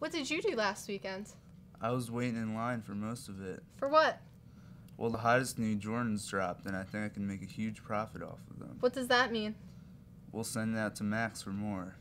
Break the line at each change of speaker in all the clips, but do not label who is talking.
What did you do last weekend?
I was waiting in line for most of it.
For what?
Well, the hottest new Jordans dropped, and I think I can make a huge profit off of them.
What does that mean?
We'll send that to Max for more.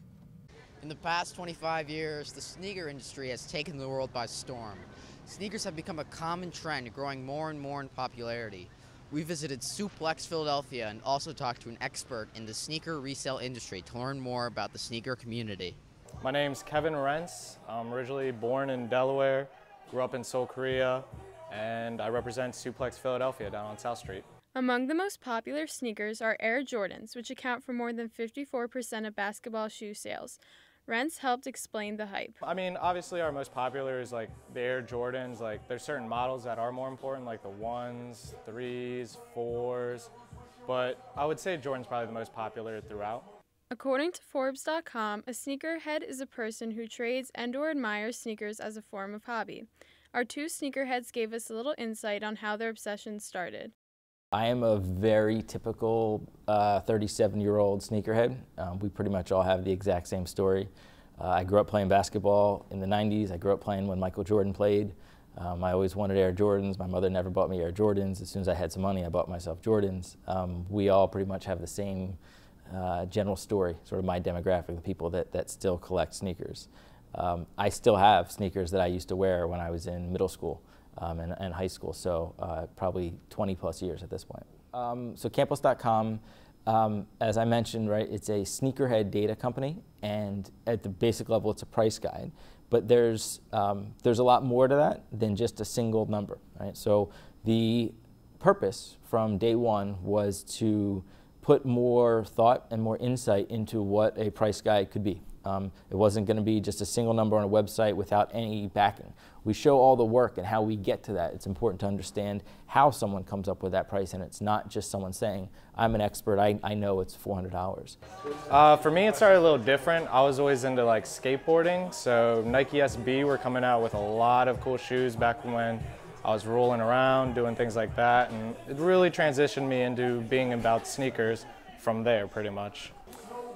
In the past 25 years, the sneaker industry has taken the world by storm. Sneakers have become a common trend, growing more and more in popularity. We visited Suplex Philadelphia and also talked to an expert in the sneaker resale industry to learn more about the sneaker community.
My name's Kevin Rentz. I'm originally born in Delaware, grew up in Seoul, Korea, and I represent Suplex Philadelphia down on South Street.
Among the most popular sneakers are Air Jordans, which account for more than 54% of basketball shoe sales. Rentz helped explain the hype.
I mean, obviously our most popular is like the Air Jordans. Like there's certain models that are more important, like the 1s, 3s, 4s, but I would say Jordan's probably the most popular throughout.
According to Forbes.com, a sneakerhead is a person who trades and/or admires sneakers as a form of hobby. Our two sneakerheads gave us a little insight on how their obsession started.
I am a very typical 37-year-old sneakerhead. We pretty much all have the exact same story. I grew up playing basketball in the 90s. I grew up playing when Michael Jordan played. I always wanted Air Jordans. My mother never bought me Air Jordans. As soon as I had some money, I bought myself Jordans. We all pretty much have the same general story, sort of my demographic, the people that still collect sneakers. I still have sneakers that I used to wear when I was in middle school and high school, so probably 20 plus years at this point. So Campos.com, as I mentioned, right, it's a sneakerhead data company, and at the basic level it's a price guide, but there's a lot more to that than just a single number, right? So the purpose from day one was to put more thought and more insight into what a price guide could be. It wasn't going to be just a single number on a website without any backing. We show all the work and how we get to that. It's important to understand how someone comes up with that price, and it's not just someone saying, I'm an expert, I know it's $400.
For me, it started a little different. I was always into like skateboarding, so Nike SB were coming out with a lot of cool shoes back when I was rolling around, doing things like that, and it really transitioned me into being about sneakers from there, pretty much.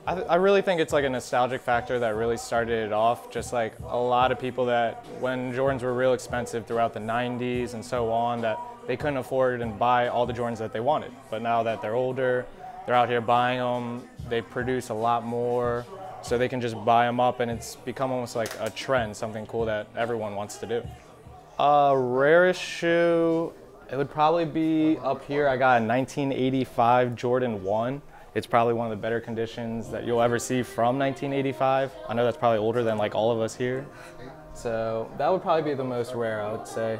I really think it's like a nostalgic factor that really started it off, just like a lot of people that when Jordans were real expensive throughout the 90s and so on, that they couldn't afford and buy all the Jordans that they wanted. But now that they're older, they're out here buying them, they produce a lot more, so they can just buy them up, and it's become almost like a trend, something cool that everyone wants to do. Rarest shoe, it would probably be up here. I got a 1985 Jordan 1. It's probably one of the better conditions that you'll ever see from 1985. I know that's probably older than like all of us here. So that would probably be the most rare, I would say.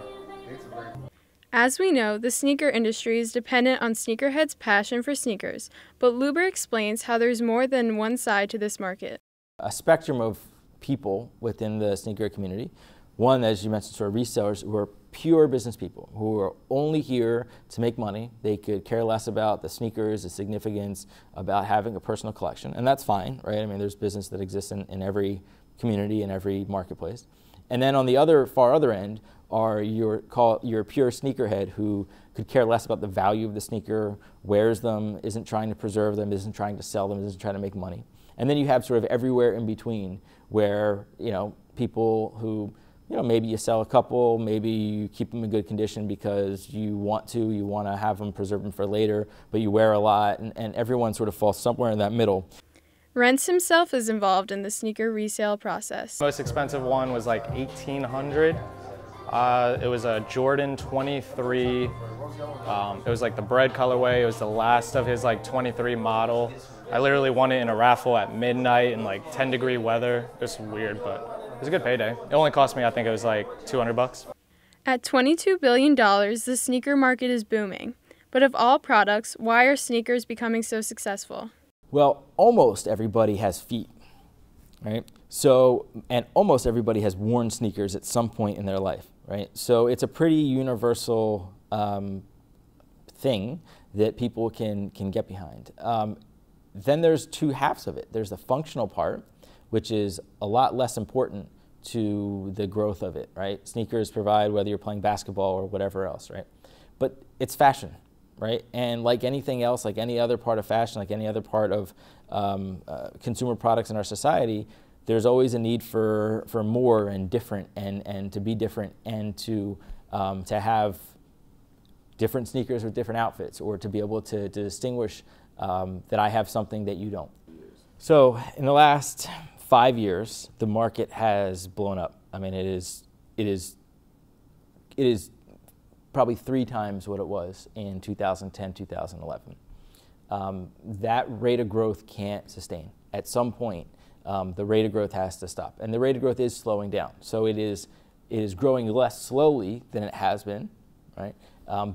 As we know, the sneaker industry is dependent on sneakerheads' passion for sneakers, but Luber explains how there's more than one side to this market.
A spectrum of people within the sneaker community. One, as you mentioned, sort of resellers who are pure business people who are only here to make money. They could care less about the sneakers, the significance, about having a personal collection, and that's fine, right? I mean, there's business that exists in every community, in every marketplace. And then on the far other end are your pure sneakerhead who could care less about the value of the sneaker, wears them, isn't trying to preserve them, isn't trying to sell them, isn't trying to make money. And then you have sort of everywhere in between where, you know, people who, you know, maybe you sell a couple, maybe you keep them in good condition because you want to have them, preserve them for later, but you wear a lot, and everyone sort of falls somewhere in that middle.
Rentz himself is involved in the sneaker resale process.
Most expensive one was like $1,800. It was a Jordan 23. It was like the bread colorway. It was the last of his like 23 model. I literally won it in a raffle at midnight in like 10-degree weather. It was weird, but it was a good payday. It only cost me, I think it was like $200.
At $22 billion, the sneaker market is booming. But of all products, why are sneakers becoming so successful?
Well, almost everybody has feet, right? So, and almost everybody has worn sneakers at some point in their life, right? So it's a pretty universal thing that people can get behind. Then there's two halves of it. There's the functional part, which is a lot less important to the growth of it, right? Sneakers provide whether you're playing basketball or whatever else, right? But it's fashion, right? And like anything else, like any other part of fashion, like any other part of consumer products in our society, there's always a need for more and different and to be different and to have different sneakers with different outfits, or to be able to distinguish that I have something that you don't. So in the last 5 years, the market has blown up. I mean, it is probably 3 times what it was in 2010, 2011. That rate of growth can't sustain. At some point, the rate of growth has to stop. And the rate of growth is slowing down. So it is growing less slowly than it has been, right?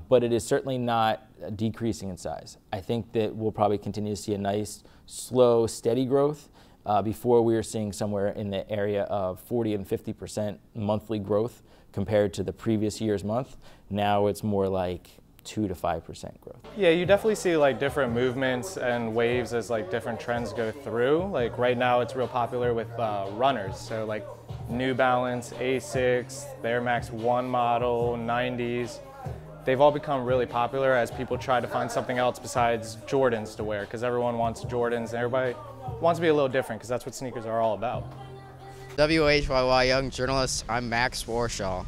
But it is certainly not decreasing in size. I think that we'll probably continue to see a nice, slow, steady growth before we are seeing somewhere in the area of 40 and 50% monthly growth compared to the previous year's month. Now it's more like 2 to 5% growth.
Yeah, you definitely see like different movements and waves as like different trends go through. Like right now it's real popular with runners. So like New Balance, Asics, the Air Max 1 model, 90s. They've all become really popular as people try to find something else besides Jordans to wear, because everyone wants Jordans and everybody wants to be a little different, because that's what sneakers are all about.
WHYY Young Journalist, I'm Max Warshaw.